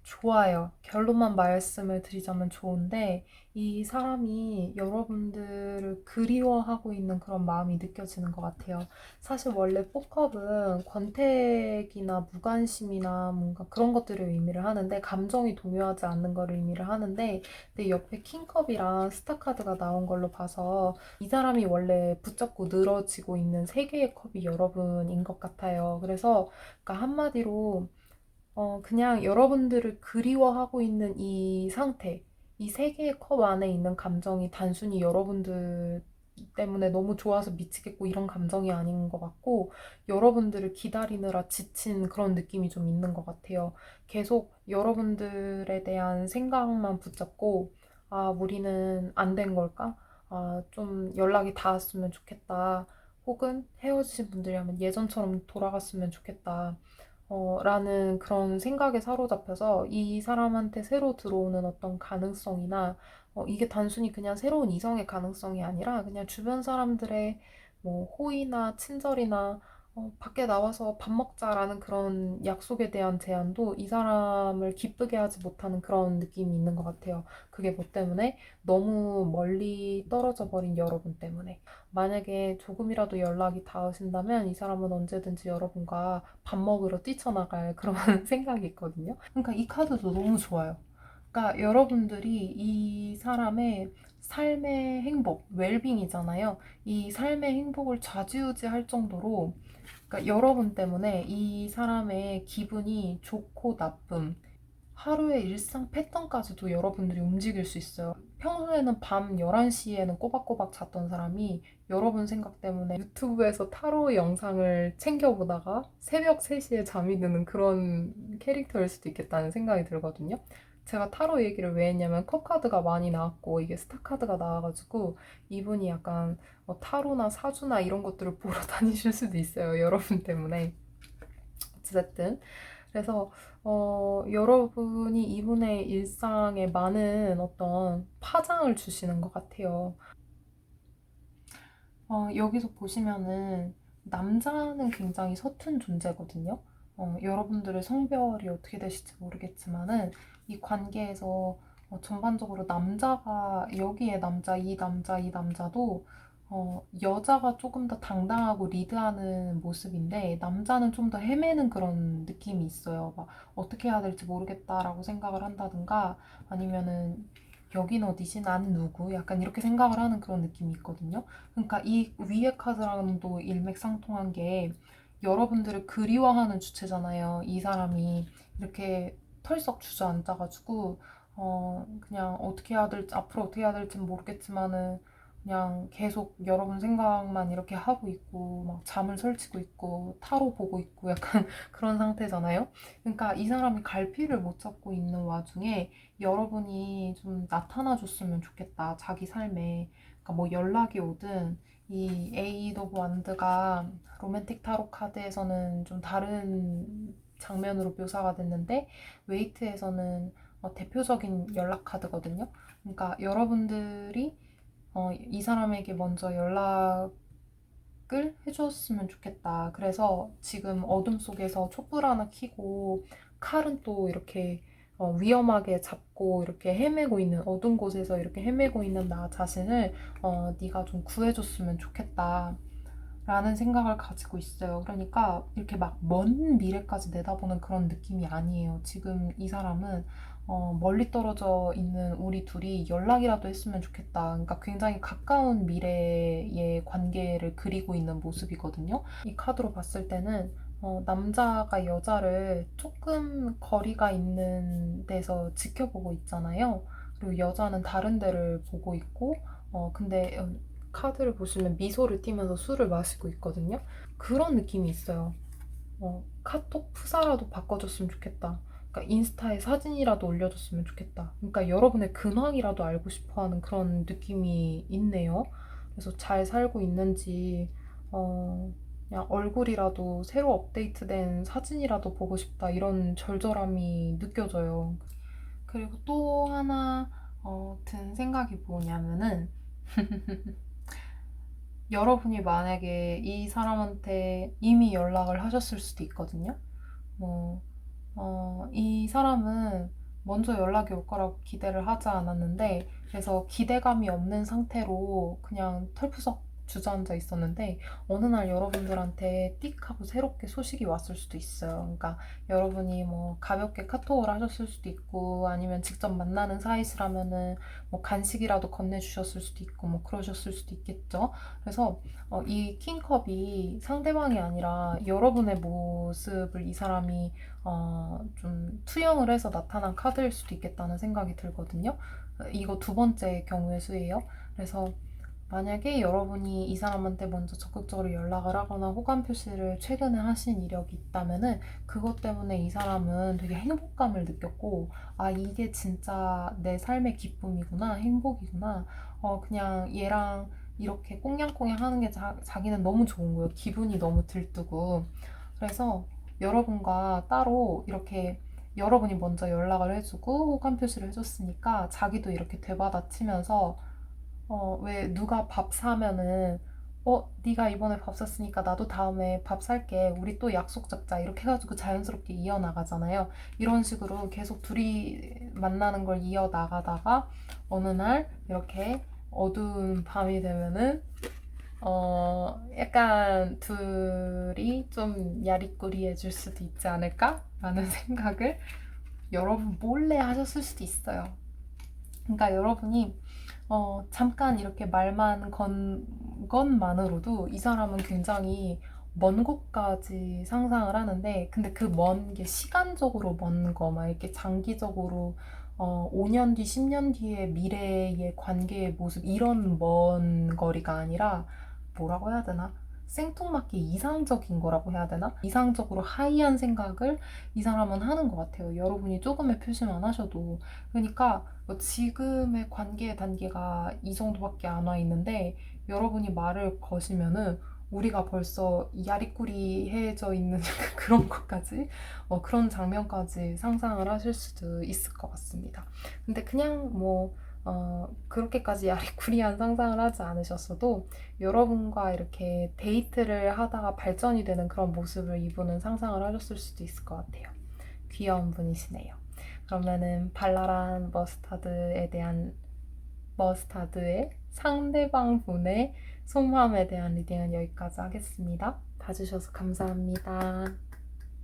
좋아요. 결론만 말씀을 드리자면 좋은데, 이 사람이 여러분들을 그리워하고 있는 그런 마음이 느껴지는 것 같아요. 사실 원래 포컵은 권태기나 무관심이나 뭔가 그런 것들을 의미를 하는데, 감정이 동요하지 않는 거를 의미를 하는데, 근데 옆에 킹컵이랑 스타카드가 나온 걸로 봐서, 이 사람이 원래 붙잡고 늘어지고 있는 세 개의 컵이 여러분인 것 같아요. 그래서, 그러니까 한마디로, 그냥 여러분들을 그리워하고 있는 이 상태, 이 세 개의 컵 안에 있는 감정이 단순히 여러분들 때문에 너무 좋아서 미치겠고 이런 감정이 아닌 것 같고, 여러분들을 기다리느라 지친 그런 느낌이 좀 있는 것 같아요. 계속 여러분들에 대한 생각만 붙잡고, 아, 우리는 안 된 걸까? 아, 좀 연락이 닿았으면 좋겠다. 혹은 헤어지신 분들이라면 예전처럼 돌아갔으면 좋겠다. 라는 그런 생각에 사로잡혀서 이 사람한테 새로 들어오는 어떤 가능성이나 이게 단순히 그냥 새로운 이성의 가능성이 아니라 그냥 주변 사람들의 뭐 호의나 친절이나 밖에 나와서 밥 먹자라는 그런 약속에 대한 제안도 이 사람을 기쁘게 하지 못하는 그런 느낌이 있는 것 같아요. 그게 뭐 때문에? 너무 멀리 떨어져 버린 여러분 때문에. 만약에 조금이라도 연락이 닿으신다면 이 사람은 언제든지 여러분과 밥 먹으러 뛰쳐나갈 그런 생각이 있거든요. 그러니까 이 카드도 너무 좋아요. 그러니까 여러분들이 이 사람의 삶의 행복, 웰빙이잖아요. 이 삶의 행복을 좌지우지할 정도로 그러니까 여러분 때문에 이 사람의 기분이 좋고 나쁨, 하루의 일상 패턴까지도 여러분들이 움직일 수 있어요. 평소에는 밤 11시에는 꼬박꼬박 잤던 사람이 여러분 생각 때문에 유튜브에서 타로 영상을 챙겨보다가 새벽 3시에 잠이 드는 그런 캐릭터일 수도 있겠다는 생각이 들거든요. 제가 타로 얘기를 왜 했냐면 컵카드가 많이 나왔고 이게 스타카드가 나와가지고 이분이 약간 타로나 사주나 이런 것들을 보러 다니실 수도 있어요. 여러분 때문에. 어쨌든 그래서 여러분이 이분의 일상에 많은 어떤 파장을 주시는 것 같아요. 여기서 보시면은 남자는 굉장히 서툰 존재거든요. 여러분들의 성별이 어떻게 되실지 모르겠지만은 이 관계에서 전반적으로 남자가 여기에 남자, 이 남자, 이 남자도 여자가 조금 더 당당하고 리드하는 모습인데 남자는 좀 더 헤매는 그런 느낌이 있어요. 막 어떻게 해야 될지 모르겠다라고 생각을 한다든가 아니면은 여긴 어디지? 난 누구? 약간 이렇게 생각을 하는 그런 느낌이 있거든요. 그러니까 이 위에 카드랑도 일맥상통한 게 여러분들을 그리워하는 주체잖아요. 이 사람이 이렇게 털썩 주저앉아가지고 그냥 어떻게 해야 될지 앞으로 어떻게 해야 될지는 모르겠지만은 그냥 계속 여러분 생각만 이렇게 하고 있고 막 잠을 설치고 있고 타로 보고 있고 약간 그런 상태잖아요. 그러니까 이 사람이 갈피를 못 잡고 있는 와중에 여러분이 좀 나타나 줬으면 좋겠다. 자기 삶에. 그러니까 뭐 연락이 오든 이 에이드 오브 완드가 로맨틱 타로 카드에서는 좀 다른 장면으로 묘사가 됐는데 웨이트에서는 대표적인 연락 카드거든요. 그러니까 여러분들이 이 사람에게 먼저 연락을 해줬으면 좋겠다. 그래서 지금 어둠 속에서 촛불 하나 켜고 칼은 또 이렇게 위험하게 잡고 이렇게 헤매고 있는 어두운 곳에서 이렇게 헤매고 있는 나 자신을 네가 좀 구해줬으면 좋겠다. 라는 생각을 가지고 있어요. 그러니까 이렇게 막 먼 미래까지 내다보는 그런 느낌이 아니에요. 지금 이 사람은 멀리 떨어져 있는 우리 둘이 연락이라도 했으면 좋겠다. 그러니까 굉장히 가까운 미래의 관계를 그리고 있는 모습이거든요. 이 카드로 봤을 때는 남자가 여자를 조금 거리가 있는 데서 지켜보고 있잖아요. 그리고 여자는 다른 데를 보고 있고, 근데 카드를 보시면 미소를 띠면서 술을 마시고 있거든요. 그런 느낌이 있어요. 카톡 프사라도 바꿔줬으면 좋겠다. 그러니까 인스타에 사진이라도 올려줬으면 좋겠다. 그러니까 여러분의 근황이라도 알고 싶어 하는 그런 느낌이 있네요. 그래서 잘 살고 있는지, 그냥 얼굴이라도 새로 업데이트된 사진이라도 보고 싶다. 이런 절절함이 느껴져요. 그리고 또 하나 든 생각이 뭐냐면은 여러분이 만약에 이 사람한테 이미 연락을 하셨을 수도 있거든요. 뭐, 이 사람은 먼저 연락이 올 거라고 기대를 하지 않았는데, 그래서 기대감이 없는 상태로 그냥 털푸석 주저앉아 있었는데, 어느 날 여러분들한테 띡 하고 새롭게 소식이 왔을 수도 있어요. 그러니까 여러분이 뭐 가볍게 카톡을 하셨을 수도 있고, 아니면 직접 만나는 사이시라면은 뭐 간식이라도 건네주셨을 수도 있고, 뭐 그러셨을 수도 있겠죠. 그래서 이 킹컵이 상대방이 아니라 여러분의 모습을 이 사람이 좀 투영을 해서 나타난 카드일 수도 있겠다는 생각이 들거든요. 이거 두 번째 경우의 수예요. 그래서 만약에 여러분이 이 사람한테 먼저 적극적으로 연락을 하거나 호감 표시를 최근에 하신 이력이 있다면은 그것 때문에 이 사람은 되게 행복감을 느꼈고, 아, 이게 진짜 내 삶의 기쁨이구나, 행복이구나. 그냥 얘랑 이렇게 꽁냥꽁냥 하는 게 자기는 너무 좋은 거예요. 기분이 너무 들뜨고. 그래서 여러분과 따로 이렇게 여러분이 먼저 연락을 해주고 호감 표시를 해줬으니까 자기도 이렇게 되받아치면서 왜 누가 밥 사면은 네가 이번에 밥 샀으니까 나도 다음에 밥 살게. 우리 또 약속 잡자. 이렇게 해가지고 자연스럽게 이어나가잖아요. 이런 식으로 계속 둘이 만나는 걸 이어나가다가 어느 날 이렇게 어두운 밤이 되면은 약간 둘이 좀 야리꾸리해질 수도 있지 않을까? 라는 생각을 여러분 몰래 하셨을 수도 있어요. 그러니까 여러분이 잠깐 이렇게 말만 건 것만으로도 이 사람은 굉장히 먼 곳까지 상상을 하는데, 근데 그 먼 게 시간적으로 먼 거, 막 이렇게 장기적으로 5년 뒤, 10년 뒤의 미래의 관계의 모습, 이런 먼 거리가 아니라 뭐라고 해야 되나? 생뚱맞게 이상적인 거라고 해야 되나? 이상적으로 하이한 생각을 이 사람은 하는 것 같아요. 여러분이 조금의 표시만 하셔도. 그러니까 지금의 관계의 단계가 이 정도밖에 안 와 있는데 여러분이 말을 거시면은 우리가 벌써 야리꾸리해져 있는 그런 것까지 그런 장면까지 상상을 하실 수도 있을 것 같습니다. 근데 그냥 뭐 그렇게까지 야리꾸리한 상상을 하지 않으셨어도 여러분과 이렇게 데이트를 하다가 발전이 되는 그런 모습을 이분은 상상을 하셨을 수도 있을 것 같아요. 귀여운 분이시네요. 그러면은 발랄한 머스타드의 상대방 분의 속마음에 대한 리딩은 여기까지 하겠습니다. 봐주셔서 감사합니다.